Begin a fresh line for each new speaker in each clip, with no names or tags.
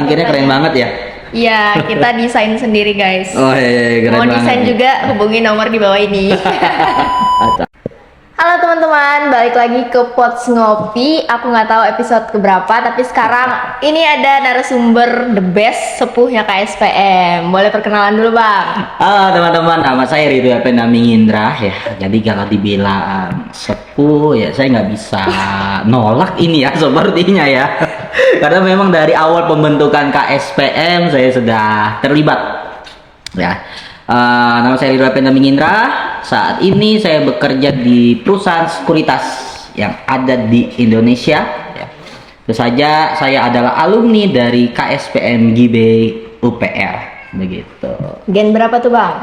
Akhirnya keren banget ya.
Iya, kita desain sendiri guys.
Oh iya, keren
Mau
banget.
desain juga hubungi nomor di bawah ini. Halo teman-teman, balik lagi ke Pots Ngopi. Aku nggak tahu episode keberapa, tapi sekarang ini ada narasumber the best, sepuhnya KSPM. Boleh perkenalan dulu bang?
Halo teman-teman, nama saya Ridho Ependaming Indra ya. Jadi kalau dibilang sepuh ya saya nggak bisa nolak ini ya sepertinya ya. Karena memang dari awal pembentukan KSPM saya sudah terlibat ya. Nama saya Ridho Ependaming Indra. Saat ini saya bekerja di perusahaan sekuritas yang ada di Indonesia ya. Tentu saja saya adalah alumni dari KSPM GB UPR begitu.
Gen berapa tuh bang?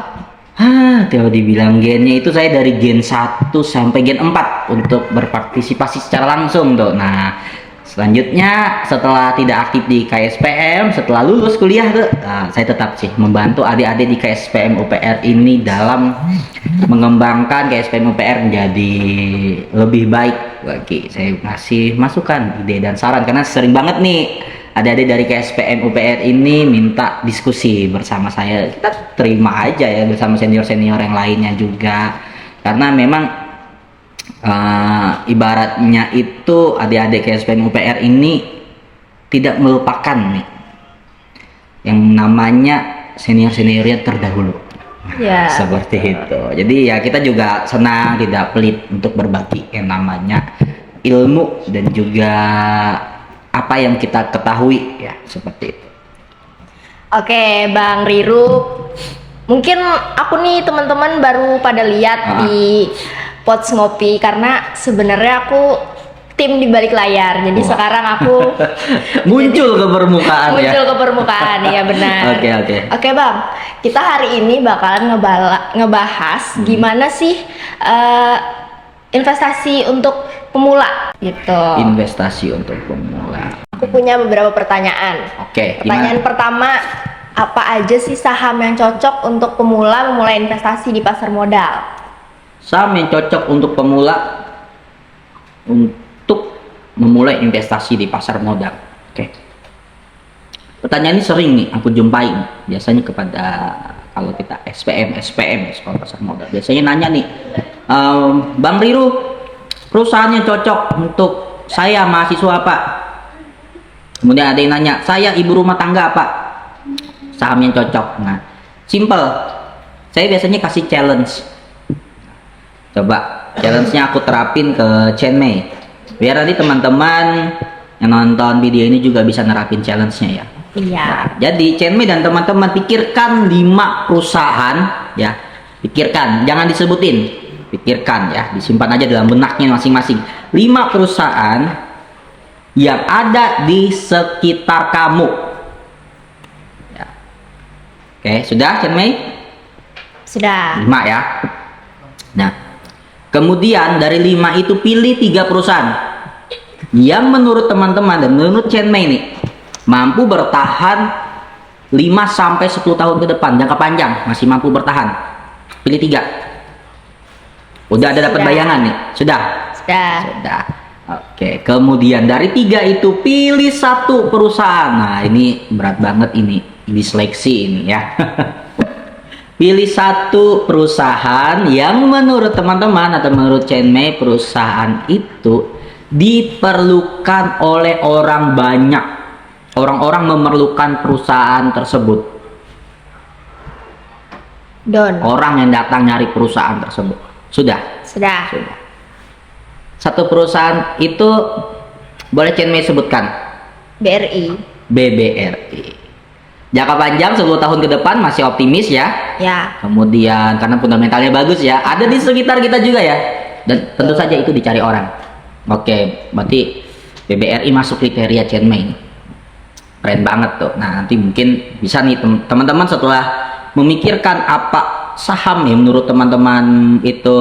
Kalau dibilang gennya itu saya dari gen 1 sampai gen 4 untuk berpartisipasi secara langsung tuh. Nah, selanjutnya setelah tidak aktif di KSPM, setelah lulus kuliah tuh, saya tetap sih membantu adik-adik di KSPM UPR ini dalam mengembangkan KSPM UPR menjadi lebih baik lagi. Saya ngasih masukan, ide dan saran karena sering banget nih adik-adik dari KSPM UPR ini minta diskusi bersama saya. Kita terima aja ya bersama senior-senior yang lainnya juga. Karena memang ibaratnya itu adik-adik KSPM UPR ini tidak melupakan nih yang namanya senior-seniornya terdahulu.
Ya.
Seperti itu. Jadi ya kita juga senang tidak pelit untuk berbagi yang namanya ilmu dan juga apa yang kita ketahui ya seperti itu.
Oke bang Riru, mungkin aku nih teman-teman baru pada lihat di Pots Ngopi karena sebenarnya aku tim di balik layar. Jadi sekarang aku
muncul ke permukaan ya.
Muncul ke permukaan, iya benar. Oke bang, kita hari ini bakalan ngebahas gimana sih investasi untuk pemula gitu.
Investasi untuk pemula.
Aku punya beberapa pertanyaan.
Oke.
Pertanyaan pertama, apa aja sih saham yang cocok untuk pemula memulai investasi di pasar modal?
Saham yang cocok untuk pemula untuk memulai investasi di pasar modal. Oke. Pertanyaan ini sering nih aku jumpai biasanya kepada kalau kita SPM sekolah pasar modal. Biasanya nanya nih, Bang Riru, perusahaan yang cocok untuk saya mahasiswa Pak. Kemudian ada yang nanya, saya ibu rumah tangga Pak. Saham yang cocok. Nah, simple. Saya biasanya kasih challenge. Coba challenge-nya aku terapin ke Chenmei. Biar nanti teman-teman yang nonton video ini juga bisa nerapin challenge-nya ya.
Iya.
Nah, jadi Chenmei dan teman-teman pikirkan 5 perusahaan ya. Pikirkan, jangan disebutin. Pikirkan ya, disimpan aja dalam benaknya masing-masing. 5 perusahaan yang ada di sekitar kamu. Ya. Oke, sudah Chenmei?
Sudah.
5 ya. Nah, kemudian dari 5 itu pilih 3 perusahaan yang menurut teman-teman dan menurut Chenmei nih mampu bertahan 5 sampai 10 tahun ke depan, jangka panjang masih mampu bertahan. Pilih 3. Udah ada dapat bayangan nih? Sudah? Sudah. Oke, kemudian dari 3 itu pilih 1 perusahaan. Nah, ini berat banget ini diseleksi ini ya. Pilih 1 perusahaan yang menurut teman-teman atau menurut Chenmei perusahaan itu diperlukan oleh orang banyak. Orang-orang memerlukan perusahaan tersebut. Orang yang datang nyari perusahaan tersebut. Sudah. 1 perusahaan itu boleh Chenmei sebutkan. BBRI. Jangka panjang 10 tahun ke depan masih optimis ya.
Ya.
Kemudian karena fundamentalnya bagus ya, ada di sekitar kita juga ya. Dan tentu saja itu dicari orang. Oke, berarti BBRI masuk kriteria Chenmei. Keren banget tuh. Nah, nanti mungkin bisa nih teman-teman setelah memikirkan apa saham yang menurut teman-teman itu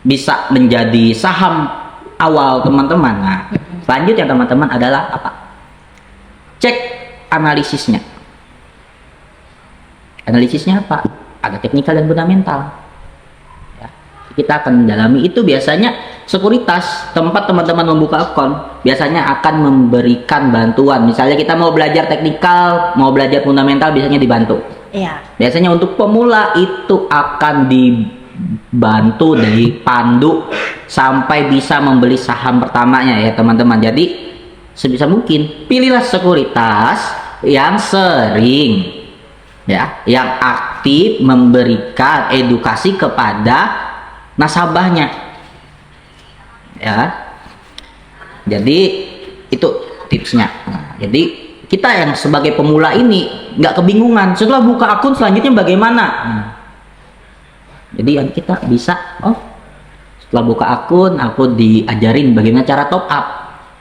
bisa menjadi saham awal teman-teman. Nah, selanjutnya teman-teman adalah apa? Cek analisisnya. Analisisnya apa? Ada teknikal dan fundamental. Ya, kita akan mendalami itu biasanya sekuritas, tempat teman-teman membuka akun, biasanya akan memberikan bantuan. Misalnya kita mau belajar teknikal, mau belajar fundamental, biasanya dibantu.
Iya.
Biasanya untuk pemula itu akan dibantu, dipandu sampai bisa membeli saham pertamanya ya teman-teman. Jadi sebisa mungkin pilihlah sekuritas yang sering ya, yang aktif memberikan edukasi kepada nasabahnya ya. Jadi itu tipsnya. Nah, jadi kita yang sebagai pemula ini nggak kebingungan setelah buka akun selanjutnya bagaimana. Jadi yang kita bisa, setelah buka akun aku diajarin bagaimana cara top up.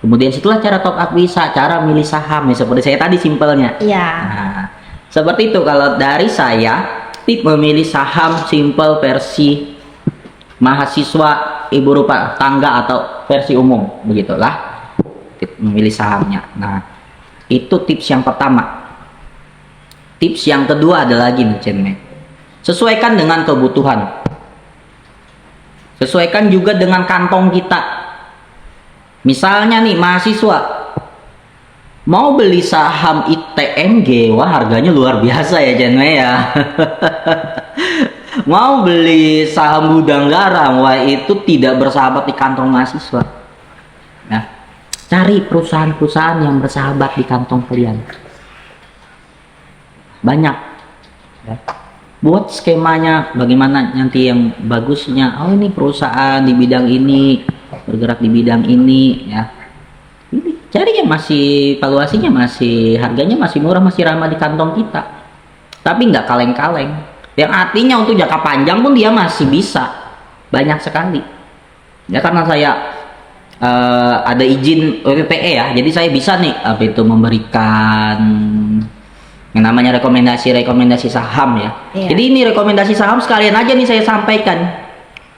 Kemudian setelah cara top up bisa cara milih saham ya, seperti saya tadi simpelnya.
Iya.
Nah, seperti itu kalau dari saya, tip memilih saham simple versi mahasiswa, ibu rumah tangga atau versi umum, begitulah tip memilih sahamnya. Nah, itu tips yang pertama. Tips yang kedua ada lagi nih Cenme. Sesuaikan dengan kebutuhan. Sesuaikan juga dengan kantong kita. Misalnya nih mahasiswa mau beli saham ITMG, wah harganya luar biasa ya Cenme ya. Mau beli saham gudang garam, wah itu tidak bersahabat di kantong mahasiswa. Nah, cari perusahaan-perusahaan yang bersahabat di kantong kalian. Banyak ya. Buat skemanya bagaimana nanti yang bagusnya. Oh ini perusahaan di bidang ini, bergerak di bidang ini ya. Ini cari yang masih valuasinya, masih harganya masih murah, masih ramah di kantong kita. Tapi nggak kaleng-kaleng. Yang artinya untuk jangka panjang pun dia masih bisa. Banyak sekali. Ya karena saya ada izin WPPE ya, jadi saya bisa nih memberikan yang namanya rekomendasi saham ya.
Iya.
Jadi ini rekomendasi saham sekalian aja nih saya sampaikan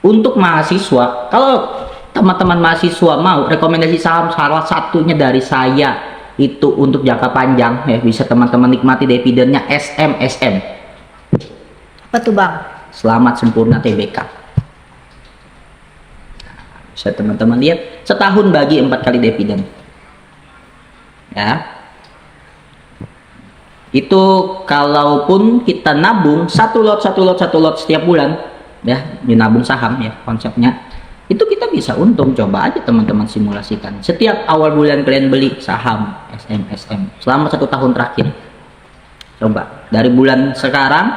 untuk mahasiswa. Kalau teman-teman mahasiswa mau rekomendasi saham salah satunya dari saya itu untuk jangka panjang ya, bisa teman-teman nikmati dividennya SMSM.
Apa tuh Bang?
Selamat Sempurna TBK. Bisa teman-teman lihat, setahun bagi 4 kali dividen ya. Itu kalaupun kita nabung satu lot setiap bulan ya, dinabung saham ya konsepnya, itu kita bisa untung. Coba aja teman-teman simulasikan setiap awal bulan kalian beli saham SMSM selama 1 tahun terakhir. Coba dari bulan sekarang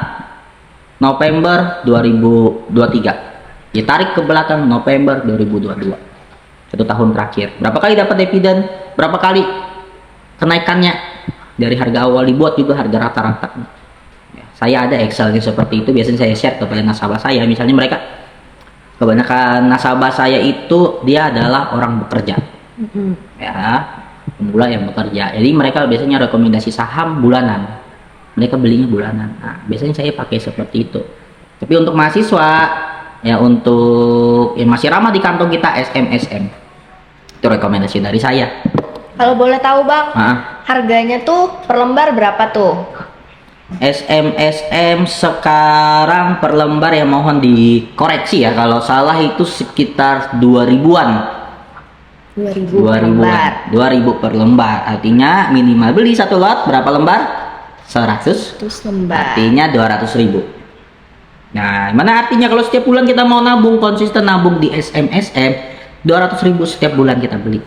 November 2023 ditarik ke belakang November 2022, 1 tahun terakhir berapa kali dapat dividen, berapa kali kenaikannya dari harga awal dibuat juga harga rata-rata ya. Saya ada Excelnya seperti itu, biasanya saya share kepada nasabah saya. Misalnya mereka, kebanyakan nasabah saya itu dia adalah orang bekerja ya, pemula yang bekerja, jadi mereka biasanya rekomendasi saham bulanan, mereka belinya bulanan. Nah, biasanya saya pakai seperti itu. Tapi untuk mahasiswa ya, untuk yang masih ramah di kantong kita SMSM, itu rekomendasi dari saya.
Kalau boleh tahu Bang, harganya tuh per lembar berapa tuh?
SMSM sekarang per lembar ya, mohon dikoreksi ya kalau salah, itu sekitar 2000-an.
2000 per lembar.
2000 per lembar. Artinya minimal beli 1 lot berapa lembar? 100
lembar.
Artinya 200.000. Nah, mana artinya kalau setiap bulan kita mau nabung, konsisten nabung di SMSM, 200.000 setiap bulan kita beli.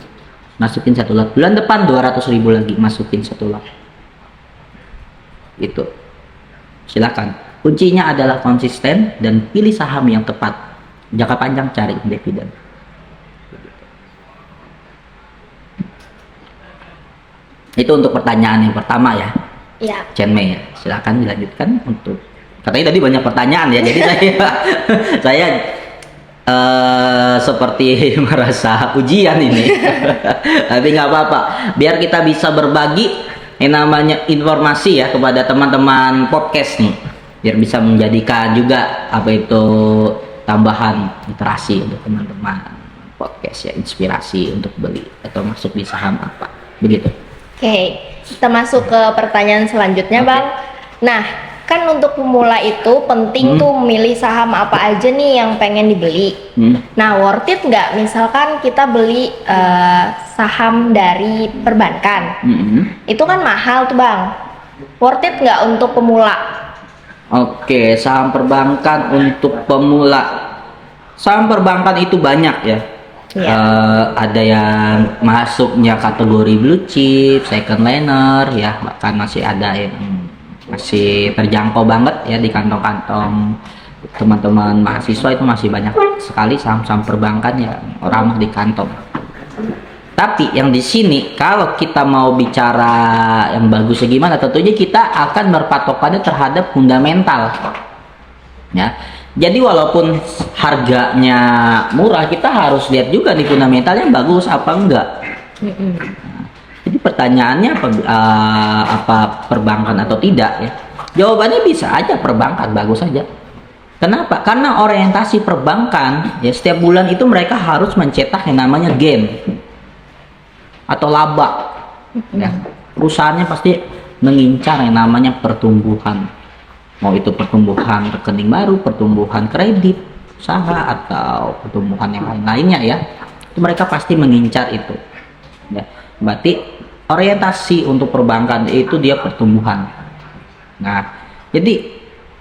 Masukin 1 lot. Bulan depan 200.000 lagi, masukin 1 lot. Itu. Silakan. Kuncinya adalah konsisten dan pilih saham yang tepat. Jangka panjang cari dividen. Itu untuk pertanyaan yang pertama ya.
Iya.
Cenme ya. Silakan dilanjutkan untuk, katanya tadi banyak pertanyaan ya. Jadi saya seperti merasa ujian ini. Tapi nggak apa-apa, biar kita bisa berbagi yang namanya informasi ya kepada teman-teman podcast nih, biar bisa menjadikan juga apa itu tambahan literasi untuk teman-teman podcast ya, inspirasi untuk beli atau masuk di saham apa begitu.
Oke, kita masuk ke pertanyaan selanjutnya Bang. Nah, kan untuk pemula itu penting tuh memilih saham apa aja nih yang pengen dibeli. Nah, worth it nggak misalkan kita beli saham dari perbankan? Itu kan mahal tuh Bang. Worth it nggak untuk pemula?
Oke, saham perbankan untuk pemula. Saham perbankan itu banyak ya. Ada yang masuknya kategori blue chip, second liner ya, bahkan masih ada yang masih terjangkau banget ya di kantong-kantong teman-teman mahasiswa. Itu masih banyak sekali saham-saham perbankan yang ramah di kantong. Tapi yang di sini kalau kita mau bicara yang bagusnya gimana, tentunya kita akan berpatok pada terhadap fundamental ya. Jadi walaupun harganya murah, kita harus lihat juga nih fundamentalnya bagus apa enggak. Jadi pertanyaannya apa perbankan atau tidak ya? Jawabannya bisa aja perbankan, bagus aja. Kenapa? Karena orientasi perbankan ya, setiap bulan itu mereka harus mencetak yang namanya gain atau laba. Ya, perusahaannya pasti mengincar yang namanya pertumbuhan. Mau itu pertumbuhan rekening baru, pertumbuhan kredit usaha, atau pertumbuhan yang lain-lainnya ya. Itu mereka pasti mengincar itu. Ya, berarti orientasi untuk perbankan itu dia pertumbuhan. Nah, jadi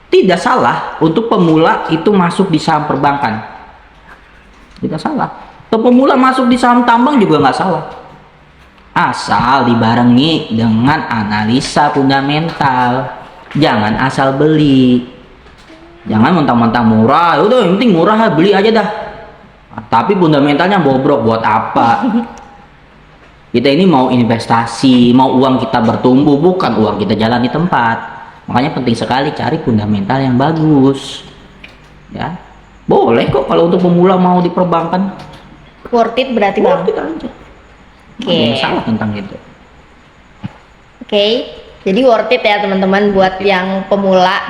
tidak salah untuk pemula itu masuk di saham perbankan. Tidak salah. Atau pemula masuk di saham tambang juga nggak salah. Asal dibarengi dengan analisa fundamental. Jangan asal beli. Jangan mentang-mentang murah, udah yang penting murah beli aja dah. Tapi fundamentalnya bobrok, buat apa? Kita ini mau investasi, mau uang kita bertumbuh, bukan uang kita jalan di tempat. Makanya penting sekali cari fundamental yang bagus. Ya, boleh kok kalau untuk pemula mau di perbankan.
Worth it berarti Bang?
Worth it aja. Nggak ada yang salah tentang itu.
Oke. Jadi worth it ya teman-teman buat yang pemula.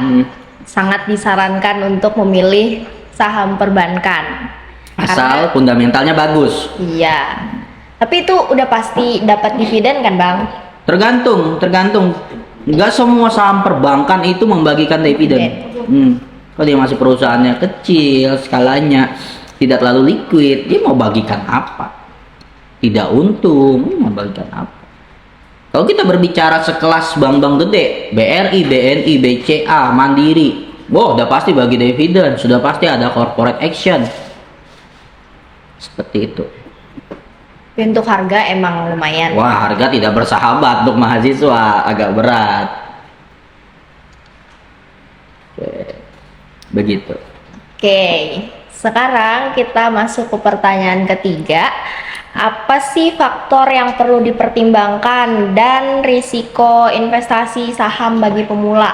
Sangat disarankan untuk memilih saham perbankan.
Asal fundamentalnya bagus.
Iya. Tapi itu udah pasti dapat dividen kan Bang?
Tergantung. Nggak semua saham perbankan itu membagikan dividen. Kalau dia masih perusahaannya kecil, skalanya tidak terlalu liquid, dia mau bagikan apa? Tidak untung, mau bagikan apa? Kalau kita berbicara sekelas bank-bank gede, BRI, BNI, BCA, Mandiri, udah pasti bagi dividen, sudah pasti ada corporate action. Seperti itu.
Untuk harga emang lumayan.
Wah, harga tidak bersahabat untuk mahasiswa, agak berat. Oke, begitu.
Oke, sekarang kita masuk ke pertanyaan ketiga. Apa sih faktor yang perlu dipertimbangkan dan risiko investasi saham bagi pemula?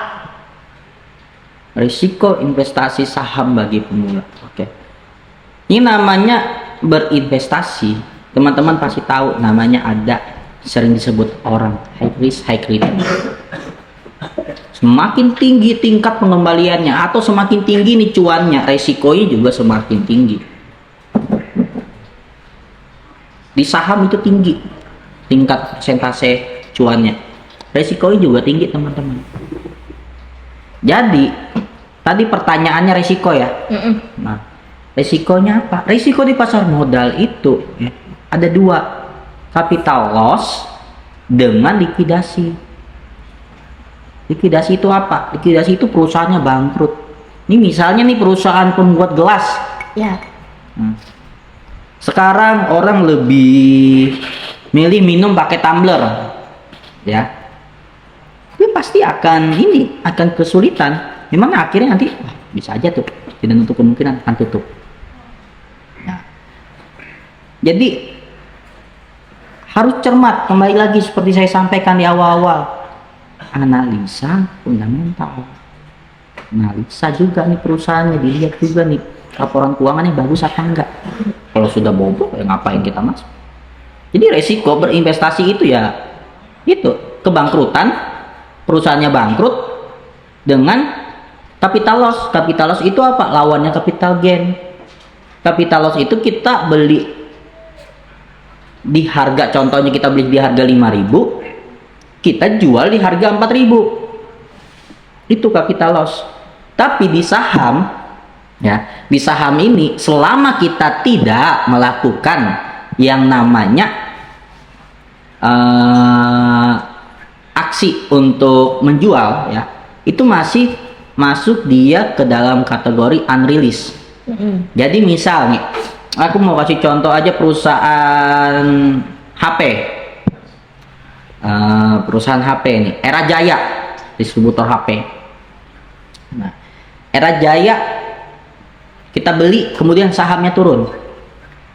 Risiko investasi saham bagi pemula. Oke. Ini namanya berinvestasi. Teman-teman pasti tahu namanya ada, sering disebut orang high risk high return. Semakin tinggi tingkat pengembaliannya atau semakin tinggi nih cuannya, resikonya juga semakin tinggi. Di saham itu tinggi tingkat persentase cuannya, resikonya juga tinggi teman-teman. Jadi tadi pertanyaannya resiko ya. Nah, resikonya apa? Resiko di pasar modal itu ya, ada dua, capital loss dengan likuidasi. Likuidasi itu apa? Likuidasi itu perusahaannya bangkrut. Ini misalnya nih perusahaan pembuat gelas
Ya.
Sekarang orang lebih milih minum pakai tumbler, ya. Dia pasti akan kesulitan. Memang akhirnya nanti bisa aja tuh, tidak untuk kemungkinan akan tutup. Nah, jadi harus cermat. Kembali lagi seperti saya sampaikan di awal-awal, analisa fundamental. Analisa juga nih perusahaannya, dilihat juga nih laporan keuangannya bagus apa enggak. Kalau sudah bobrok ya ngapain kita masuk. Jadi resiko berinvestasi itu ya itu kebangkrutan, perusahaannya bangkrut dengan capital loss. Capital loss itu apa? Lawannya capital gain. Capital loss itu kita beli di harga, contohnya kita beli di harga 5.000, kita jual di harga 4.000. itu capital loss. Tapi di saham, ya, di saham ini selama kita tidak melakukan yang namanya aksi untuk menjual, ya, itu masih masuk dia ke dalam kategori unreleased. Jadi misal nih, aku mau kasih contoh aja perusahaan HP. Perusahaan HP nih, Era Jaya, distributor HP. Nah, Era Jaya kita beli, kemudian sahamnya turun.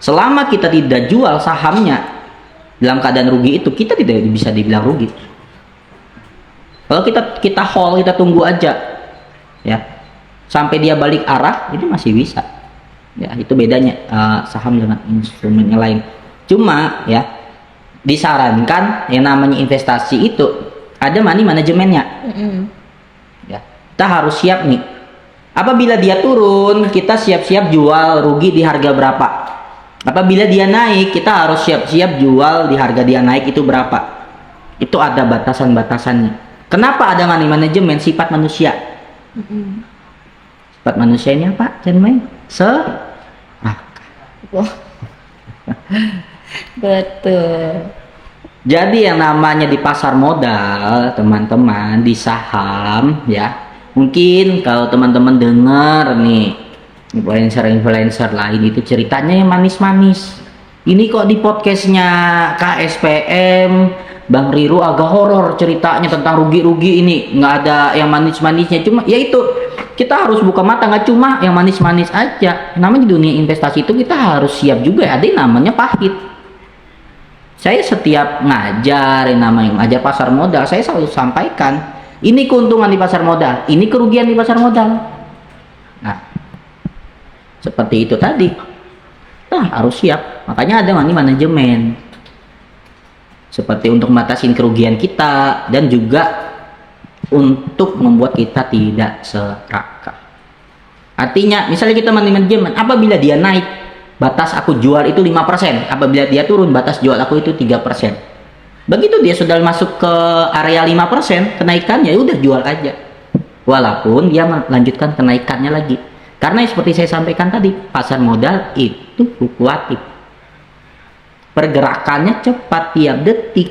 Selama kita tidak jual sahamnya dalam keadaan rugi itu, kita tidak bisa dibilang rugi. Kalau kita hold, kita tunggu aja, ya, sampai dia balik arah, itu masih bisa. Ya, itu bedanya saham dengan instrumen yang lain. Cuma ya, disarankan yang namanya investasi itu ada money manajemennya. Ya, kita harus siap nih. Apabila dia turun, kita siap-siap jual rugi di harga berapa. Apabila dia naik, kita harus siap-siap jual di harga dia naik itu berapa. Itu ada batasan-batasannya. Kenapa ada money manajemen? Sifat manusia. Sifat manusia ini apa? Cenmei?
Betul.
Jadi yang namanya di pasar modal, teman-teman, di saham, ya, mungkin kalau teman-teman dengar nih influencer lain itu ceritanya yang manis-manis. Ini kok di podcastnya KSPM Bang Riru agak horor ceritanya tentang rugi-rugi ini, nggak ada yang manis-manisnya. Cuma ya itu, kita harus buka mata, nggak cuma yang manis-manis aja. Namanya di dunia investasi itu kita harus siap juga ya, ada yang namanya pahit. Saya setiap ngajar yang namanya ngajar pasar modal, saya selalu sampaikan, ini keuntungan di pasar modal, ini kerugian di pasar modal. Nah, seperti itu tadi, kita harus siap. Makanya ada money manajemen, seperti untuk membatasi kerugian kita dan juga untuk membuat kita tidak serakah. Artinya, misalnya kita money manajemen, apabila dia naik, batas aku jual itu 5%. Apabila dia turun, batas jual aku itu 3%. Begitu dia sudah masuk ke area 5% kenaikannya, ya udah jual aja. Walaupun dia melanjutkan kenaikannya lagi. Karena seperti saya sampaikan tadi, pasar modal itu fluktuatif. Pergerakannya cepat tiap detik.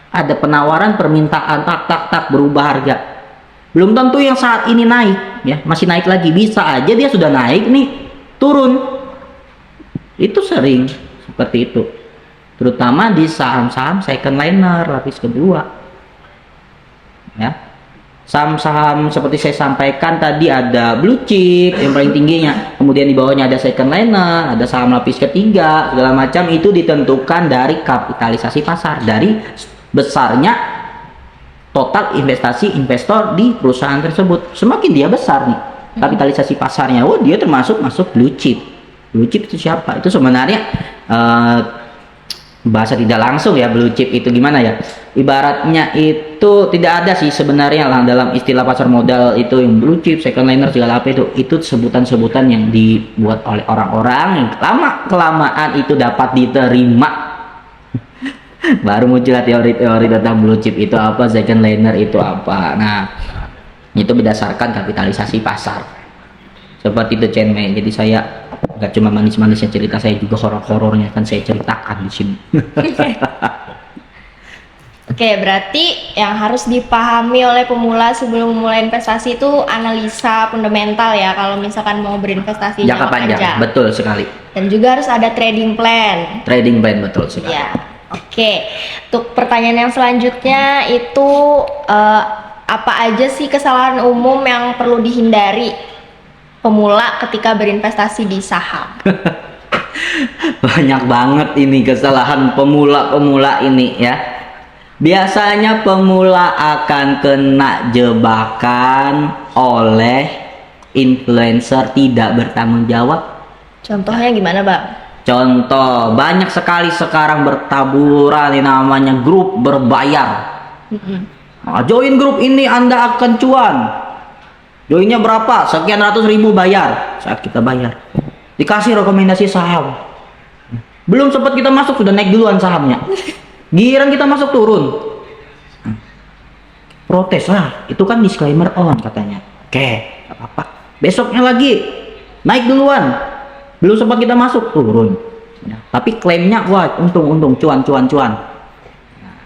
Ada penawaran, permintaan, tak berubah harga. Belum tentu yang saat ini naik, ya, masih naik lagi. Bisa aja dia sudah naik nih, turun. Itu sering seperti itu, terutama di saham-saham second liner lapis kedua, ya. Saham-saham seperti saya sampaikan tadi, ada blue chip yang paling tingginya, kemudian di bawahnya ada second liner, ada saham lapis ketiga, segala macam. Itu ditentukan dari kapitalisasi pasar, dari besarnya total investasi investor di perusahaan tersebut. Semakin dia besar nih kapitalisasi pasarnya, oh dia termasuk masuk blue chip. Blue chip itu siapa? Itu sebenarnya bahasa tidak langsung ya, blue chip itu gimana ya? Ibaratnya itu tidak ada sih sebenarnya lah dalam istilah pasar modal itu yang blue chip, second liner segala apa itu sebutan-sebutan yang dibuat oleh orang-orang yang lama-kelamaan itu dapat diterima. Baru muncul teori-teori tentang blue chip itu apa, second liner itu apa. Nah, itu berdasarkan kapitalisasi pasar. Seperti itu Cenmei. Jadi saya nggak cuma manis-manisnya cerita, saya juga horor-horornya kan saya ceritakan di sini.
Oke, berarti yang harus dipahami oleh pemula sebelum memulai investasi itu analisa fundamental ya, kalau misalkan mau berinvestasi
jangka panjang. Betul sekali.
Dan juga harus ada trading plan.
Trading plan, betul sekali.
Ya. Oke. Untuk pertanyaan yang selanjutnya itu apa aja sih kesalahan umum yang perlu dihindari pemula ketika berinvestasi di saham?
Banyak banget ini kesalahan pemula ini ya. Biasanya pemula akan kena jebakan oleh influencer tidak bertanggung jawab.
Contohnya gimana, Bang?
Contoh, banyak sekali sekarang bertaburan yang namanya grup berbayar. Nah, join grup ini Anda akan cuan. Joinnya berapa? Sekian ratus ribu bayar. Saat kita bayar, dikasih rekomendasi saham. Belum sempat kita masuk sudah naik duluan sahamnya. Giliran kita masuk turun. protes lah, itu kan disclaimer on katanya. Oke, nggak apa-apa. Besoknya lagi naik duluan, belum sempat kita masuk turun. Ya, tapi klaimnya wah untung cuan. Nah,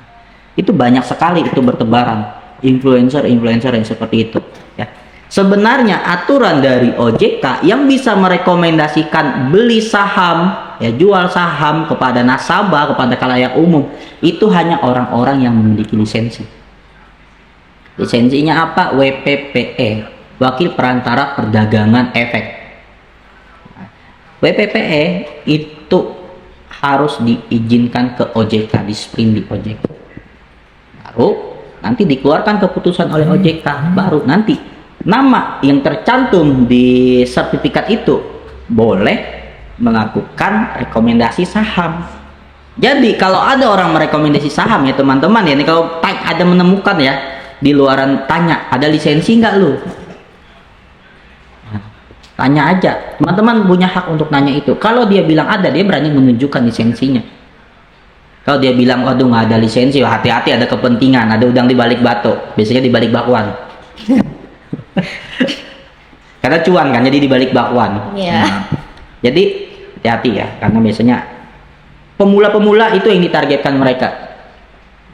itu banyak sekali itu bertebaran influencer yang seperti itu. Ya. Sebenarnya aturan dari OJK yang bisa merekomendasikan beli saham, ya jual saham kepada nasabah, kepada khalayak umum itu hanya orang-orang yang memiliki lisensi. Lisensinya apa? WPPE, Wakil Perantara Perdagangan Efek. Nah, WPPE itu harus diizinkan ke OJK, di sprint di OJK. Baru nanti dikeluarkan keputusan oleh OJK, baru nanti nama yang tercantum di sertifikat itu boleh melakukan rekomendasi saham. Jadi kalau ada orang merekomendasi saham ya teman-teman ya, ini kalau ada menemukan ya di luaran, tanya ada lisensi nggak lu? Nah, tanya aja, teman-teman punya hak untuk nanya itu. Kalau dia bilang ada, dia berani menunjukkan lisensinya. Kalau dia bilang waduh nggak ada lisensi, hati-hati ada kepentingan, ada udang di balik batu, biasanya di balik bakwan. Karena cuan kan, jadi di balik bakwan.
Iya.
Nah, jadi hati-hati ya, karena biasanya pemula-pemula itu yang ditargetkan mereka.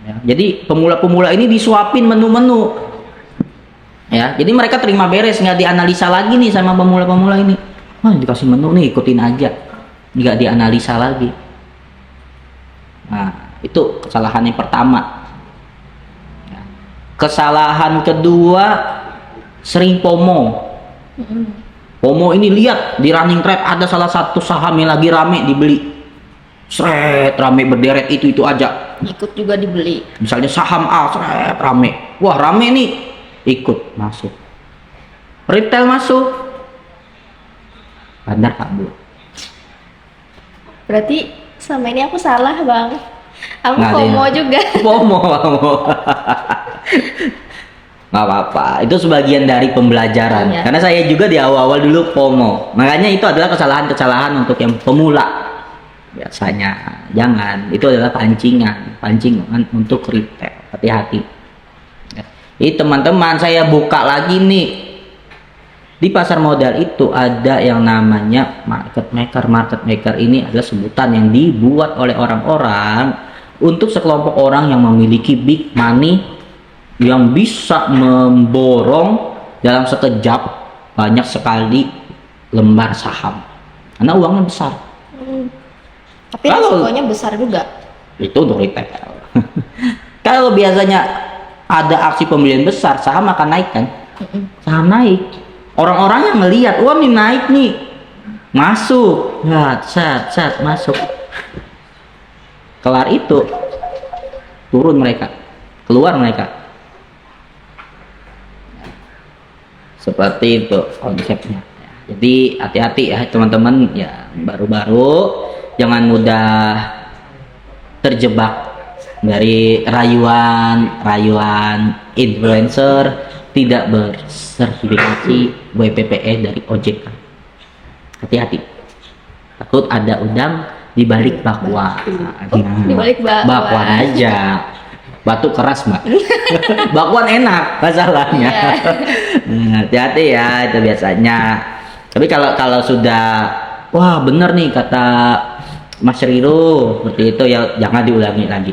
Ya, jadi pemula-pemula ini disuapin menu-menu. Ya, jadi mereka terima beres, nggak dianalisa lagi nih sama pemula-pemula ini. Wah, dikasih menu nih, ikutin aja, nggak dianalisa lagi. Nah, itu kesalahan yang pertama. Ya. Kesalahan kedua, sering FOMO. FOMO ini lihat di running trade ada salah satu saham yang lagi rame dibeli, seret rame berderet itu aja.
Ikut juga dibeli.
Misalnya saham A, seret rame, wah rame nih, ikut masuk. Retail masuk, bandar kabur.
Berarti selama ini aku salah bang. Aku
Nggak ada
FOMO
yang-
juga.
FOMO. Nggak apa-apa, itu sebagian dari pembelajaran.
Iya.
Karena saya juga di awal-awal dulu FOMO. Makanya itu adalah kesalahan-kesalahan untuk yang pemula. Biasanya jangan, itu adalah pancingan untuk retail. Hati-hati. Ya. Jadi teman-teman, saya buka lagi nih. Di pasar modal itu ada yang namanya market maker. Market maker ini adalah sebutan yang dibuat oleh orang-orang untuk sekelompok orang yang memiliki big money, yang bisa memborong dalam sekejap banyak sekali lembar saham karena uangnya besar.
Tapi
Kalau-
resikonya besar juga.
Itu untuk retail. Kalau biasanya ada aksi pembelian besar, saham akan naik kan? Saham naik. Orang-orang yang melihat, wah ini naik nih, masuk, ya, set, masuk. Kelar itu, turun mereka, keluar mereka. Seperti itu konsepnya. Jadi hati-hati ya teman-teman ya, baru-baru jangan mudah terjebak dari rayuan influencer tidak bersertifikasi WPPE dari OJK. Hati-hati, takut ada udang di balik bakwan.
Di balik bakwan.
Bakwan aja, batu keras mbak. Bakwan enak masalahnya.
Iya.
Hati-hati ya, itu biasanya. Tapi kalau sudah wah bener nih kata Mas Riro seperti itu ya, jangan diulangi lagi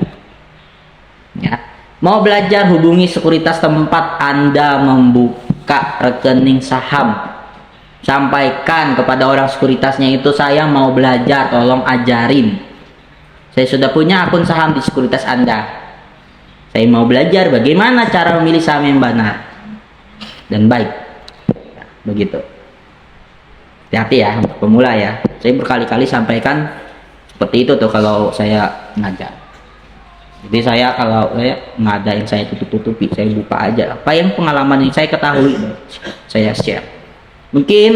ya. Mau belajar, hubungi sekuritas tempat Anda membuka rekening saham, sampaikan kepada orang sekuritasnya itu, saya mau belajar, tolong ajarin, saya sudah punya akun saham di sekuritas Anda, saya mau belajar bagaimana cara memilih saham yang benar dan baik ya, begitu. Hati-hati ya untuk pemula ya, saya berkali-kali sampaikan seperti itu tuh kalau saya ngajar. Jadi saya kalau saya nggak ada yang saya tutup-tutupi, saya buka aja apa yang pengalaman yang saya ketahui saya share. Mungkin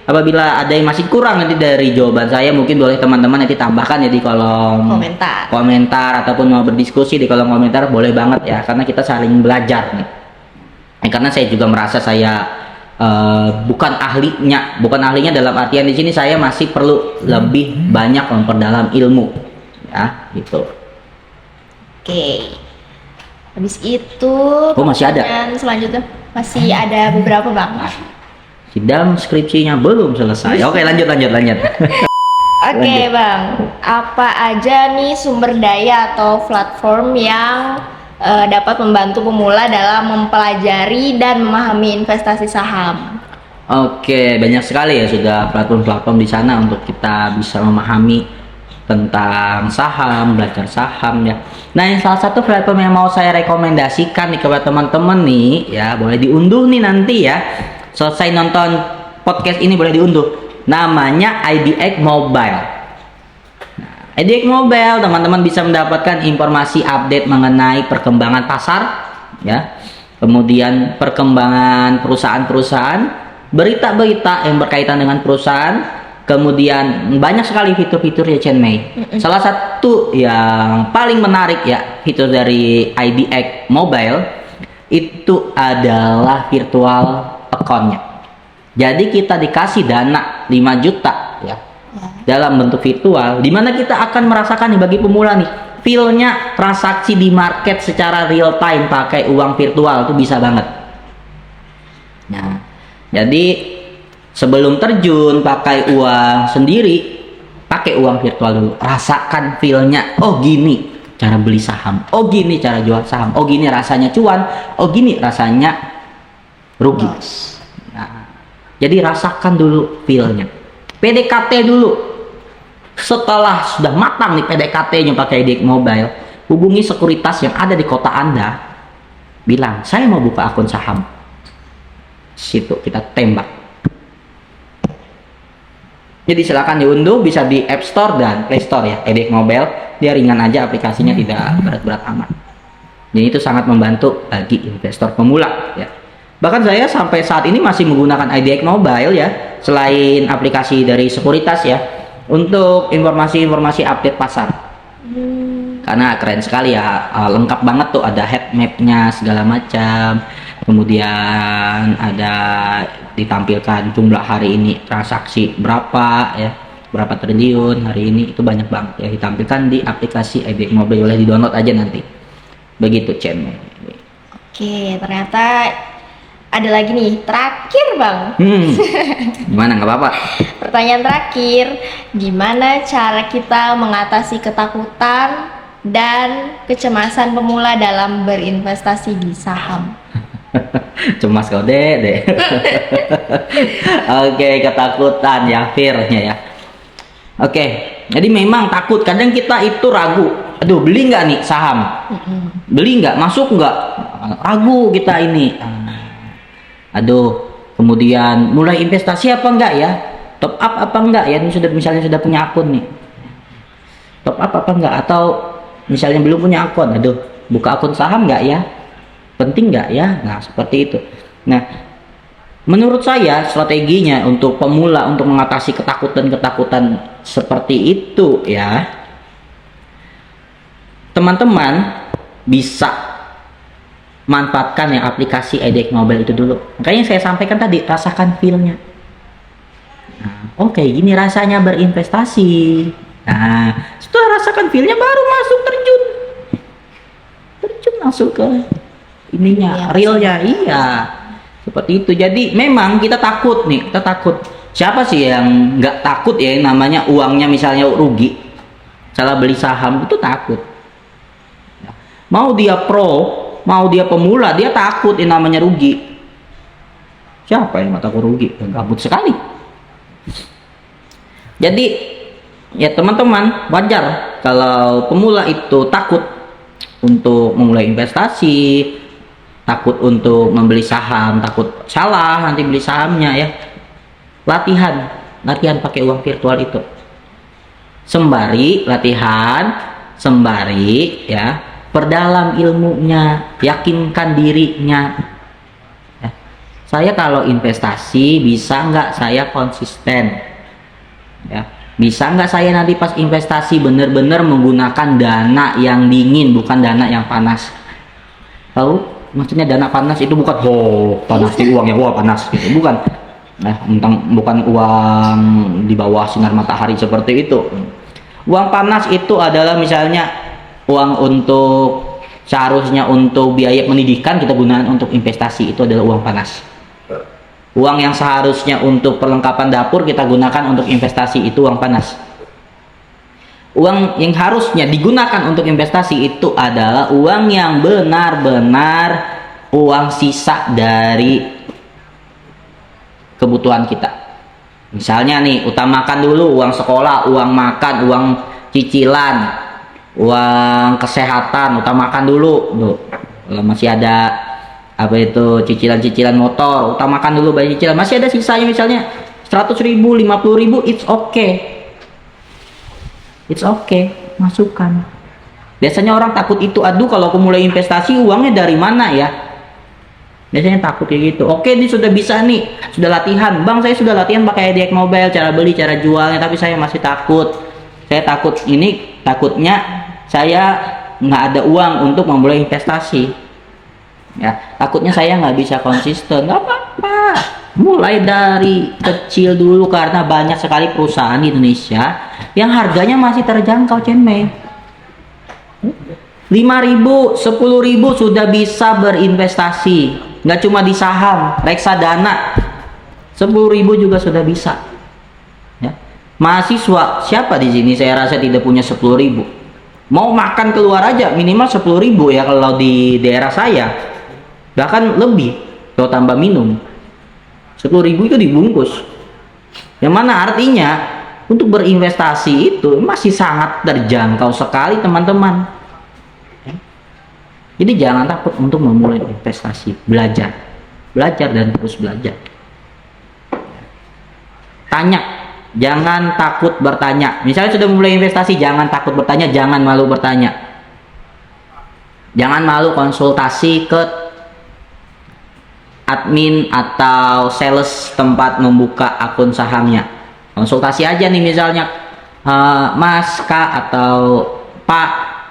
apabila ada yang masih kurang nanti dari jawaban saya, mungkin boleh teman-teman nanti tambahkan ya di kolom komentar ataupun mau berdiskusi di kolom komentar, boleh banget ya, karena kita saling belajar nih. Karena saya juga merasa saya bukan ahlinya dalam artian di sini saya masih perlu lebih banyak memperdalam ilmu ya gitu.
Oke. Habis itu
masih ada?
pertanyaan selanjutnya masih ada beberapa bang.
Sidang skripsinya belum selesai. Oke, lanjut.
Oke bang, apa aja nih sumber daya atau platform yang dapat membantu pemula dalam mempelajari dan memahami investasi saham?
Oke, banyak sekali ya sudah platform-platform di sana untuk kita bisa memahami tentang saham, belajar saham ya. Nah, yang salah satu platform yang mau saya rekomendasikan nih kepada teman-teman nih ya, boleh diunduh nih nanti ya. Selesai nonton podcast ini boleh diunduh. Namanya IDX Mobile. Nah, IDX Mobile teman-teman bisa mendapatkan informasi update mengenai perkembangan pasar ya. Kemudian perkembangan perusahaan-perusahaan, berita-berita yang berkaitan dengan perusahaan, kemudian banyak sekali fitur-fitur ya Chen Mei. Salah satu yang paling menarik ya fitur dari IDX Mobile itu adalah virtual account-nya. Jadi kita dikasih dana 5 juta ya dalam bentuk virtual, dimana kita akan merasakan nih bagi pemula nih feel-nya transaksi di market secara real time pakai uang virtual itu bisa banget. Nah, jadi sebelum terjun pakai uang sendiri, pakai uang virtual dulu, rasakan feel-nya. Oh gini cara beli saham, oh gini cara jual saham, oh gini rasanya cuan, oh gini rasanya rugi. Nah, jadi rasakan dulu feel-nya. PDKT dulu. Setelah sudah matang nih PDKT-nya pakai IDX Mobile, hubungi sekuritas yang ada di kota Anda, bilang saya mau buka akun saham. Situ kita tembak. Jadi silakan diunduh, bisa di App Store dan Play Store ya. IDX Mobile dia ringan aja, aplikasinya tidak berat-berat amat. Jadi itu sangat membantu bagi investor pemula ya. Bahkan saya sampai saat ini masih menggunakan IDX Mobile ya, selain aplikasi dari sekuritas ya, untuk informasi-informasi update pasar. Karena keren sekali ya, lengkap banget tuh, ada head map-nya segala macam. Kemudian ada ditampilkan jumlah hari ini transaksi berapa ya, berapa triliun hari ini, itu banyak banget ya ditampilkan di aplikasi IDX Mobile. Boleh di-download aja nanti. Begitu Cem.
Oke, ternyata ada lagi nih, terakhir bang.
Gimana, nggak apa-apa?
Pertanyaan terakhir, gimana cara kita mengatasi ketakutan dan kecemasan pemula dalam berinvestasi di saham?
Cemas kau deh. Oke, ketakutan ya, fear-nya ya. Oke, jadi memang takut. Kadang kita itu ragu. Aduh, beli nggak nih saham? Beli nggak? Masuk nggak? Ragu kita ini. Aduh, kemudian mulai investasi apa enggak ya? Top up apa enggak ya? Ini sudah misalnya sudah punya akun nih. Top up apa enggak? Atau misalnya belum punya akun. Aduh, buka akun saham enggak ya? Penting nggak ya? Nah, seperti itu. Nah, menurut saya strateginya untuk pemula untuk mengatasi ketakutan-ketakutan seperti itu ya, teman-teman bisa manfaatkan yang aplikasi IDX Mobile itu dulu. Makanya saya sampaikan tadi, rasakan feel-nya. Nah, oke, gini rasanya berinvestasi. Nah, setelah rasakan feel-nya baru masuk terjun masuk ke ininya, realnya. Iya, seperti itu. Jadi memang kita takut nih, kita takut. Siapa sih yang nggak takut ya, yang namanya uangnya misalnya rugi salah beli saham, itu takut. Mau dia pro, mau dia pemula, dia takut yang namanya rugi. Siapa yang nggak takut rugi? Gabut sekali. Jadi ya teman-teman, wajar kalau pemula itu takut untuk memulai investasi, takut untuk membeli saham, takut salah nanti beli sahamnya ya. Latihan pakai uang virtual itu. Sembari latihan, sembari ya perdalam ilmunya, yakinkan dirinya. Ya. Saya kalau investasi bisa nggak saya konsisten? Ya. Bisa nggak saya nanti pas investasi bener-bener menggunakan dana yang dingin, bukan dana yang panas? Tahu? Maksudnya dana panas itu bukan panas di uangnya, panas gitu, bukan. Nah, bukan uang di bawah sinar matahari seperti itu. Uang panas itu adalah misalnya uang untuk seharusnya untuk biaya pendidikan kita gunakan untuk investasi, itu adalah uang panas. Uang yang seharusnya untuk perlengkapan dapur kita gunakan untuk investasi, itu uang panas. Uang yang harusnya digunakan untuk investasi itu adalah uang yang benar-benar uang sisa dari kebutuhan kita. Misalnya nih, utamakan dulu uang sekolah, uang makan, uang cicilan, uang kesehatan, utamakan dulu. Tuh, kalau masih ada apa itu cicilan-cicilan motor, utamakan dulu bayar cicilan. Masih ada sisanya misalnya 100.000, 50.000, it's okay, masukkan. Biasanya orang takut itu, aduh kalau aku mulai investasi uangnya dari mana ya? Biasanya takut kayak gitu. Oke, ini sudah bisa nih, sudah latihan. Bang, saya sudah latihan pakai EDX Mobile, cara beli, cara jualnya, tapi saya masih takut. Saya takut ini, takutnya saya nggak ada uang untuk memulai investasi. Ya, takutnya saya nggak bisa konsisten. Nggak apa-apa. Mulai dari kecil dulu, karena banyak sekali perusahaan di Indonesia yang harganya masih terjangkau, Cenmei. 5.000, 10.000 sudah bisa berinvestasi. Nggak cuma di saham, reksadana. 10.000 juga sudah bisa. Ya. Mahasiswa siapa di sini saya rasa tidak punya 10.000. Mau makan keluar aja minimal 10.000 ya kalau di daerah saya, bahkan lebih kalau tambah minum. 10.000 itu dibungkus, yang mana artinya untuk berinvestasi itu masih sangat terjangkau sekali, teman-teman. Jadi jangan takut untuk memulai investasi, belajar dan terus belajar. Tanya, jangan takut bertanya. Misalnya sudah memulai investasi, jangan takut bertanya, jangan malu bertanya. Jangan malu konsultasi ke admin atau sales tempat membuka akun sahamnya. Konsultasi aja nih misalnya, Mas, Kak, atau Pak,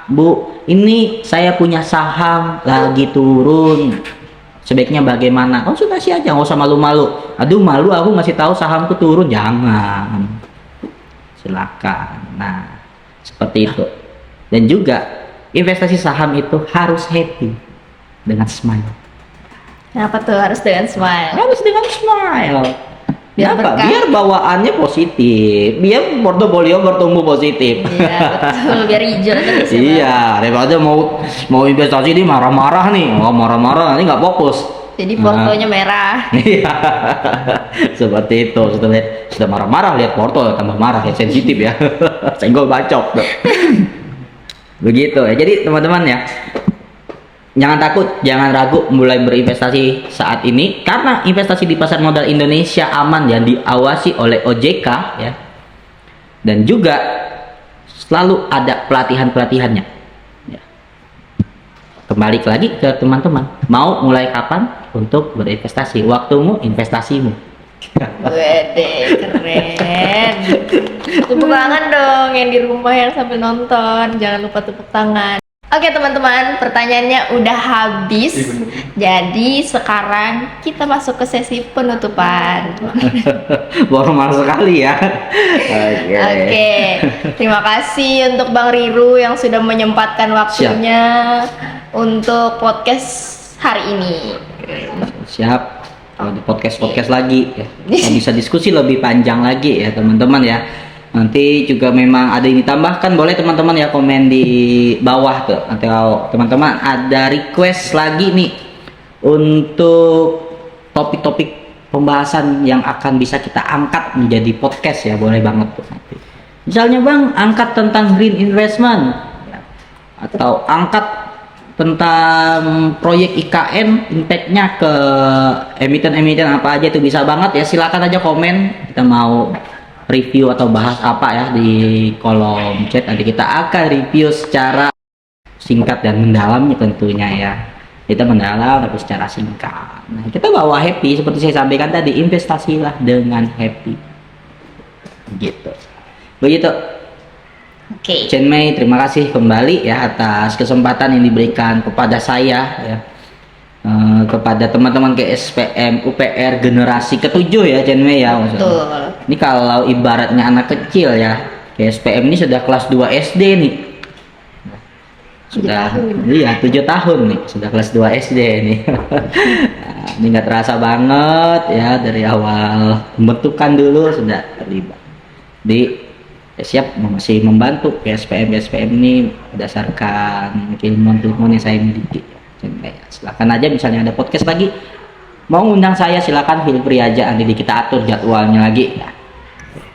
Bu, ini saya punya saham lagi turun. Sebaiknya bagaimana? Konsultasi aja, nggak usah malu-malu. Aduh, malu aku ngasih tahu sahamku turun. Jangan. Silakan. Nah, seperti itu. Dan juga investasi saham itu harus happy, dengan smile.
Kenapa tuh harus dengan smile?
Harus dengan smile.
Biar
Kenapa?
berkah.
Biar bawaannya positif, biar portofolio bertumbuh positif.
Iya, betul. Biar hijau terus ya, Bang.
Iya, daripada mau investasi dia marah-marah nih, marah-marah nanti nggak fokus.
Jadi fotonya merah.
Iya, seperti itu. Sudah marah-marah lihat porto tambah marah, ya sensitif ya, senggol bacok. Begitu ya. Jadi teman-teman ya, jangan takut, jangan ragu mulai berinvestasi saat ini, karena investasi di pasar modal Indonesia aman dan diawasi oleh OJK ya. Dan juga selalu ada pelatihan-pelatihannya. Ya. Kembali lagi ke teman-teman, mau mulai kapan untuk berinvestasi? Waktumu, investasimu.
Wede, keren. Tepuk tangan dong yang di rumah yang sambil nonton. Jangan lupa tepuk tangan. Oke teman-teman, pertanyaannya udah habis. Jadi sekarang kita masuk ke sesi penutupan.
Formal sekali ya.
Oke, terima kasih untuk Bang Riru yang sudah menyempatkan waktunya untuk podcast hari ini.
Siap. Kalau di podcast lagi ya, kita bisa diskusi lebih panjang lagi ya teman-teman ya. Nanti juga memang ada yang ditambahkan, boleh teman-teman ya komen di bawah tuh. Nanti kalau teman-teman ada request lagi nih untuk topik-topik pembahasan yang akan bisa kita angkat menjadi podcast ya, boleh banget tuh nanti. Misalnya Bang, angkat tentang green investment ya, atau angkat tentang proyek IKN, impactnya ke emiten-emiten apa aja, itu bisa banget ya. Silakan aja komen, kita mau review atau bahas apa ya di kolom chat. Nanti kita akan review secara singkat dan mendalamnya tentunya ya. Kita mendalam tapi secara singkat. Nah, kita bawa happy seperti saya sampaikan tadi, investasilah dengan happy. Gitu. Begitu.
Oke.
Cenmei, terima kasih kembali ya atas kesempatan yang diberikan kepada saya ya. Kepada teman-teman ke SPM UPR generasi ketujuh ya Cenmei ya.
Betul.
Ini kalau ibaratnya anak kecil ya, ke SPM ini sudah kelas 2 SD nih. Sudah, iya 7 tahun nih, sudah kelas 2 SD nih. Nah, ini nggak terasa banget ya, dari awal pembentukan dulu sudah terlibat. Jadi ya siap masih membantu PSPM ini berdasarkan keilmuan-keilmuan yang saya miliki. Jadi, silakan aja misalnya ada podcast lagi mau undang saya, silakan feel free aja, nanti kita atur jadwalnya lagi ya.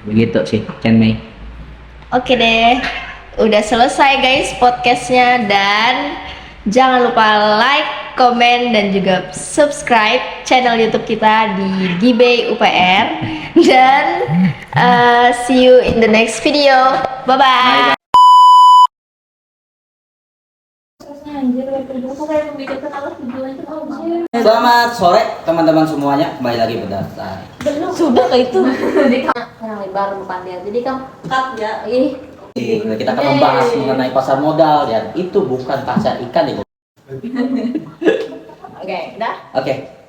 Begitu sih Chen Mei.
Oke deh, udah selesai guys podcastnya, dan jangan lupa like, komen, dan juga subscribe channel YouTube kita di Gibay UPR, dan see you in the next video. Bye bye.
Selamat sore teman-teman semuanya, kembali lagi berdaftar.
Sudah kayak itu.
Yang lebar bukannya, jadi kan cut ya.
Kita akan membahas mengenai pasar modal, dan itu bukan pasar ikan ya.
Oke, dah.
Oke.